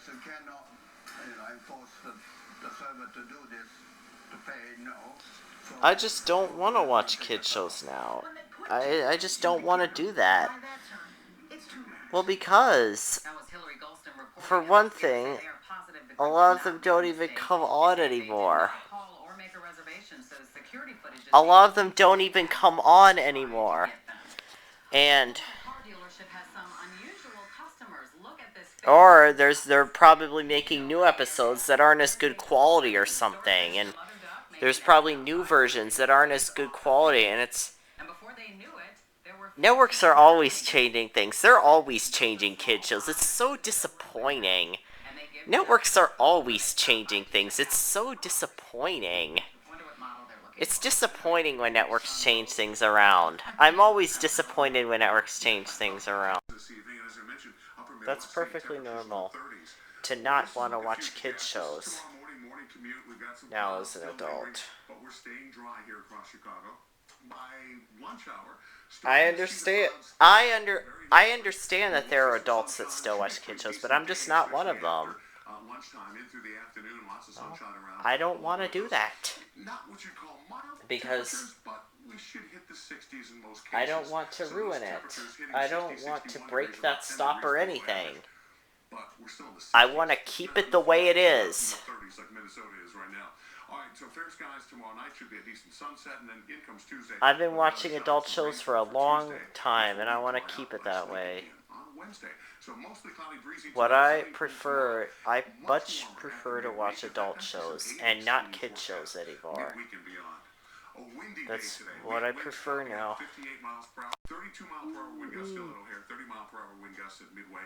you cannot, enforce the server to do this, to pay, no. So I just don't want to watch kid shows now. I just don't want to do that. Well, because, for one thing, a lot of them don't even come on anymore. A lot of them don't even come on anymore. And or they're probably making new episodes that aren't as good quality or something, and there's probably new versions that aren't as good quality, and it's... Networks are always changing things. They're always changing kid shows. It's so disappointing. Networks are always changing things. It's so disappointing. It's disappointing when networks change things around. I'm always disappointed when networks change things around. That's perfectly normal to not want to watch kid shows now as an adult. I understand. I understand that there are adults that still watch kid shows, but I'm just not one of them. I don't want to do that because I don't want to ruin it. I don't want to break that stop or anything. I want to keep it the way it is. I've been watching adult shows for a long time, and I want to keep it that way. What I much prefer to watch adult shows and not kid shows anymore. That's what I prefer now. 32 mile per hour wind gusts still at O'Hare, 30 mile per hour wind gusts at Midway.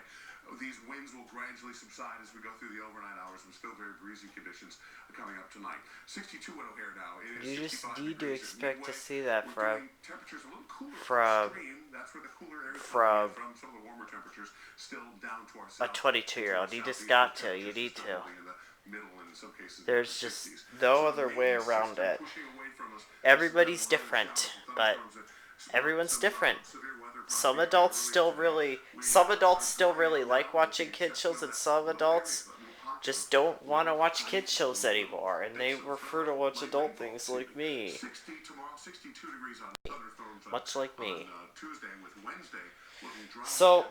These winds will gradually subside as we go through the overnight hours with still very breezy conditions coming up tonight. 62 at O'Hare now. You just need to expect to see that from a 22-year-old. You just got to. You need to. There's just no other way around it. Everybody's different, but everyone's different. Some adults still really like watching kid shows, and some adults just don't want to watch kid shows anymore, and they prefer to watch adult things like me. Much like me. So,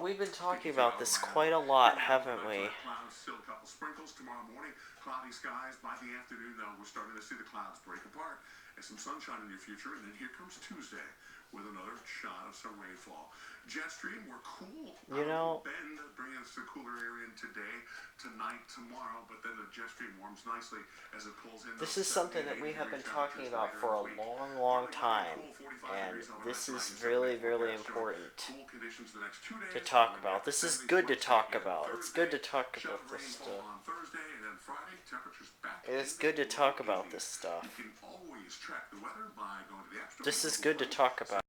we've been talking about this quite a lot, haven't we? Cloudy skies by the afternoon, though, we're starting to see the clouds break apart and some sunshine in your future, and then here comes Tuesday with another shot of some rainfall. Jet stream, we're cool. Bend, bringing us to the cooler area today, tonight, tomorrow, but then the jet stream warms nicely as it pulls in. This is something that we have been talking about for a long, long time, and this is really, really important to talk about. This is good to talk about. It's good to talk about this stuff. It's good to talk about this stuff. This is good to talk about.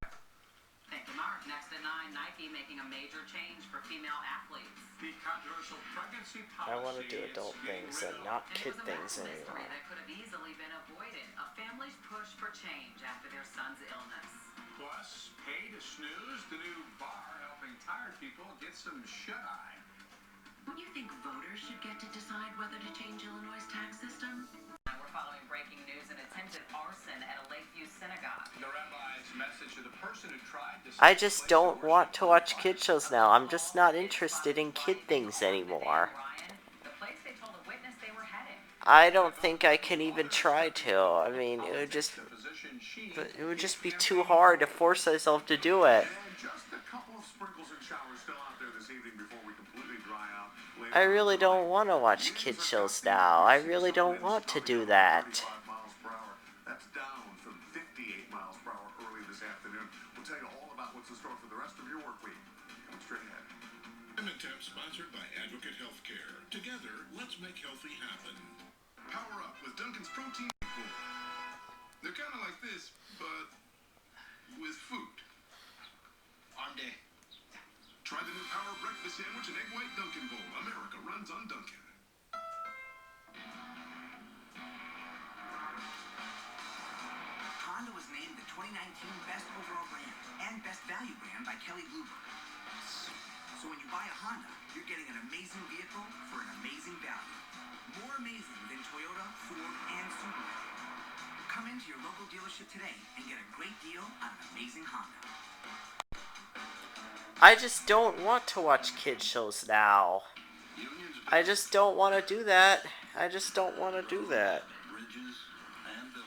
Thank you, Mark. Next at 9, Nike making a major change for female athletes. The controversial pregnancy policy. I want to do adult things and not kid things anymore. That could have easily been avoided. A family's push for change after their son's illness. Plus, pay to snooze, the new bar helping tired people get some shut-eye. Don't you think voters should get to decide whether to change Illinois' tax system? We're following breaking news: an attempted arson at a Lakeview synagogue. The rabbi's message to the person who tried to... I just don't want to watch kid shows now. I'm just not interested in kid things anymore. I don't think I can even try to. I mean, it would just be too hard to force myself to do it. I really don't want to watch kid shows now. I really don't want to do that. That's down from 58 miles per hour early this afternoon. We'll tell you all about what's in store for the rest of your work week. Coming straight ahead. MTAP sponsored by Advocate Healthcare. Together, let's make healthy happen. Power up with Dunkin's Protein Bowl. They're kind of like this, but with food. On day. Try the new Power Breakfast Sandwich and Egg White Dunkin' Bowl. America runs on Dunkin'. Honda was named the 2019 Best Overall Brand and Best Value Brand by Kelley Blue Book. So when you buy a Honda, you're getting an amazing amazing vehicle for an amazing value. More amazing than Toyota, Ford, and Subaru. Come into your local dealership today and get a great deal on an amazing Honda. I just don't want to watch kid shows now. I just don't want to do that. I just don't want to do that.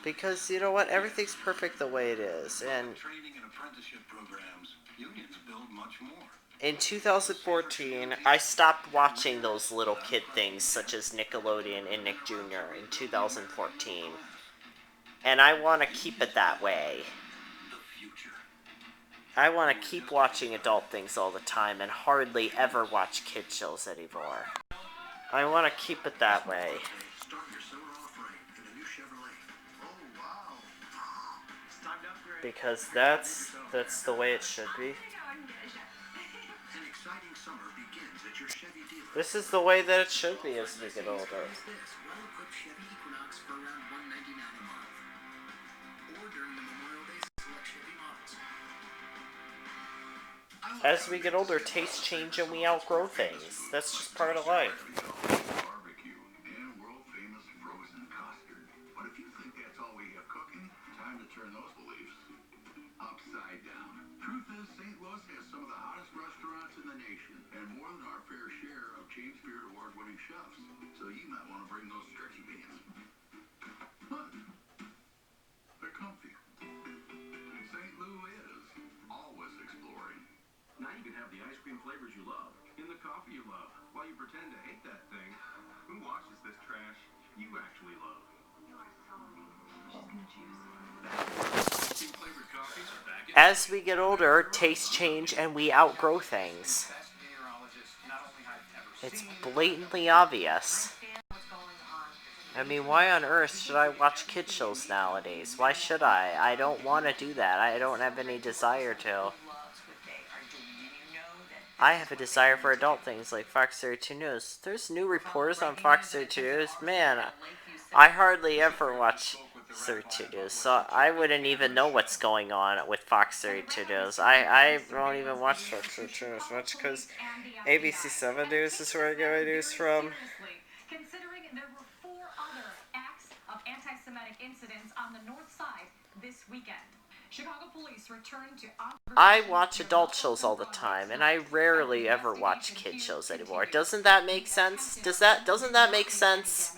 Because, you know what, everything's perfect the way it is. And Training and apprenticeship programs, unions build much more. in 2014, I stopped watching those little kid things such as Nickelodeon and Nick Jr. in 2014. And I want to keep it that way. I want to keep watching adult things all the time and hardly ever watch kid shows anymore. I want to keep it that way. Start your summer off right in the new Chevrolet. Oh, wow. It's time to upgrade. Because that's the way it should be. An exciting summer begins at your Chevy dealer. This is the way that it should be as we get older. Is this well-equipped Chevy Equinox for around $199 a month? Or during the Memorial Day select Chevy models. As we get older, tastes change and we outgrow things. That's just part of life. Barbecue and world-famous frozen custard. But if you think that's all we have cooking, time to turn those beliefs upside down. Truth is, St. Louis has some of the hottest restaurants in the nation and more than our fair share of James Beard award-winning chefs. So you might want to bring those stretchy pants. What? They're comfy. St. Louis is always exploring. Now you can have the ice cream flavors you love in the coffee you love while you pretend to hate that thing. Who washes this trash you actually love? Flavored coffees are back in. As we get older, tastes change and we outgrow things. Best meteorologist not only I've ever It's seen. blatantly obvious. I mean, why on earth should I watch kid shows nowadays? Why should I? I don't want to do that. I don't have any desire to. I have a desire for adult things like Fox 32 News. There's new reporters on Fox 32 News. Man, I hardly ever watch 32 News, so I wouldn't even know what's going on with Fox 32 News. I don't even watch Fox 32 News much because ABC 7 News is where I get my news from. Considering there were 4 other acts of anti-Semitic incidents on the north side this weekend. Chicago police returned to I watch adult shows all the time, and I rarely ever watch kid shows anymore. Doesn't that make sense? Doesn't that make sense?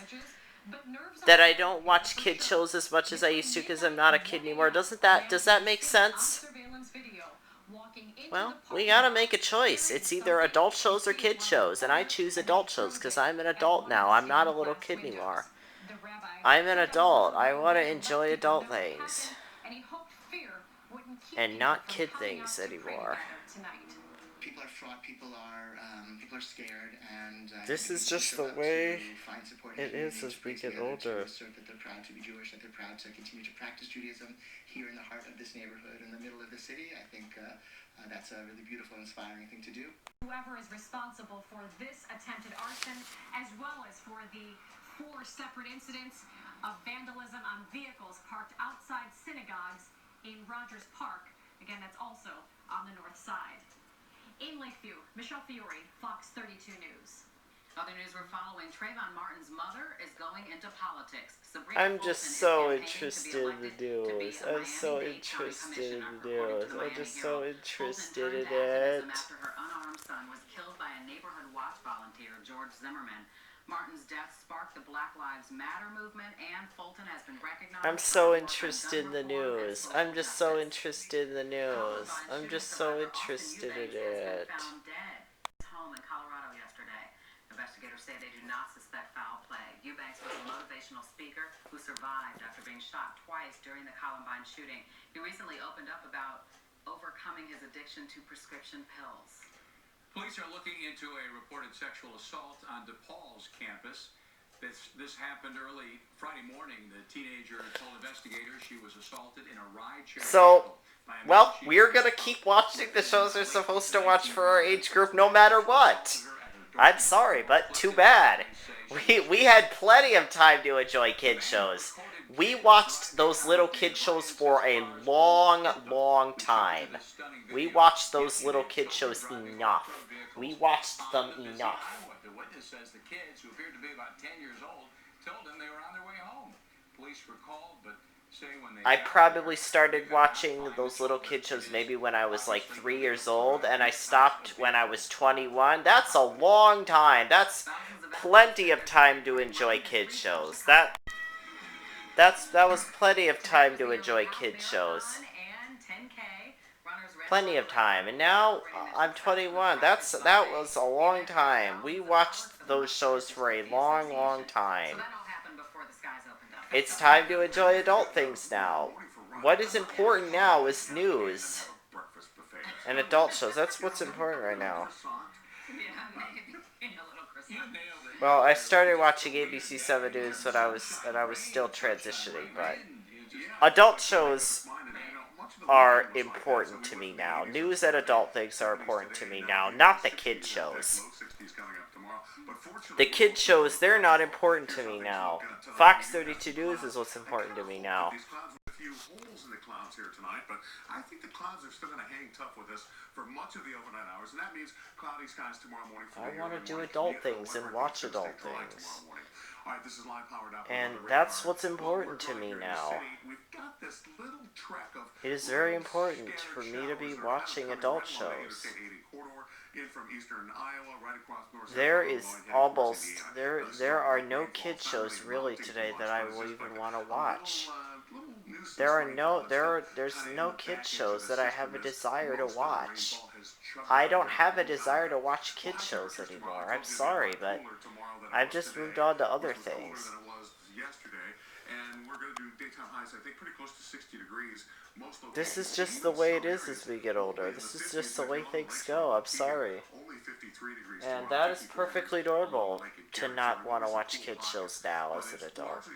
That I don't watch kid shows as much as I used to because I'm not a kid anymore. Does that make sense? Well, we gotta make a choice. It's either adult shows or kid shows, and I choose adult shows because I'm an adult now. I'm not a little kid anymore. I'm an adult. I want to enjoy adult things. And not kid things anymore. People are fraught, people are scared, and this is just the way it is as we get older. Assert that they're proud to be Jewish, that they're proud to continue to practice Judaism here in the heart of this neighborhood, in the middle of the city. I think that's a really beautiful, inspiring thing to do. Whoever is responsible for this attempted arson, as well as for the 4 separate incidents of vandalism on vehicles parked outside synagogues in Rogers Park. Again, that's also on the north side. In Lakeview, Michelle Fiore, Fox 32 News. Other news we're following, Trayvon Martin's mother is going into politics. I'm just so interested in the news. I'm so interested in the news. I'm just so interested in it. After her unarmed son was killed by a neighborhood watch volunteer, George Zimmerman. Martin's death sparked the Black Lives Matter movement, and Fulton has been recognized. I'm so interested in the news. I'm just so interested in the news. I'm just so interested in it. Found dead at his home in Colorado yesterday. Investigators say they do not suspect foul play. Eubanks was a motivational speaker who survived after being shot twice during the Columbine shooting. He recently opened up about overcoming his addiction to prescription pills. Police are looking into a reported sexual assault on DePaul's campus. This happened early Friday morning. The teenager told investigators she was assaulted in a rideshare vehicle by a man well, she we're gonna keep watching the shows we're supposed to watch for our age group no matter what. I'm sorry, but too bad. We had plenty of time to enjoy kid shows. We watched those little kid shows for a long, long time. We watched those little kid shows enough. We watched them On the busy enough. highway, the witness says the kids, who appeared to be about 10 years old, told him they were on their way home. Police were called, but say when they I got probably there, started they could not watching find those the little children. kid shows It maybe is when I was like obviously 3 years illegal old, to and I drive stopped when I was 21. That's a vehicles. long time. That's plenty of time to enjoy kid shows. That was plenty of time to enjoy kid shows. Plenty of time. And now I'm 21. That was a long time. We watched those shows for a long, long time. It's time to enjoy adult things now. What is important now is news and adult shows. That's what's important right now. Well, I started watching ABC 7 News when I was still transitioning, but adult shows are important to me now. News and adult things are important to me now, not the kid shows. The kid shows, they're not important to me now. Fox 32 News is what's important to me now. Holes in the clouds here tonight, but I think the clouds are still going to hang tough with us for much of the overnight hours, and that means cloudy skies tomorrow morning. I want to do adult things and watch adult things. All right, this is live powered up. And that's what's important to me now. It is very important for me to be watching adult shows. There is almost there are no kid shows really today that I will even want to watch. There's no kid shows that I have a desire to watch. I don't have a desire to watch kid shows anymore. I'm sorry, but I've just moved on to other things. This is just the way it is as we get older. This is just the way things go. I'm sorry. And that is perfectly normal to not want to watch kid shows now as an adult.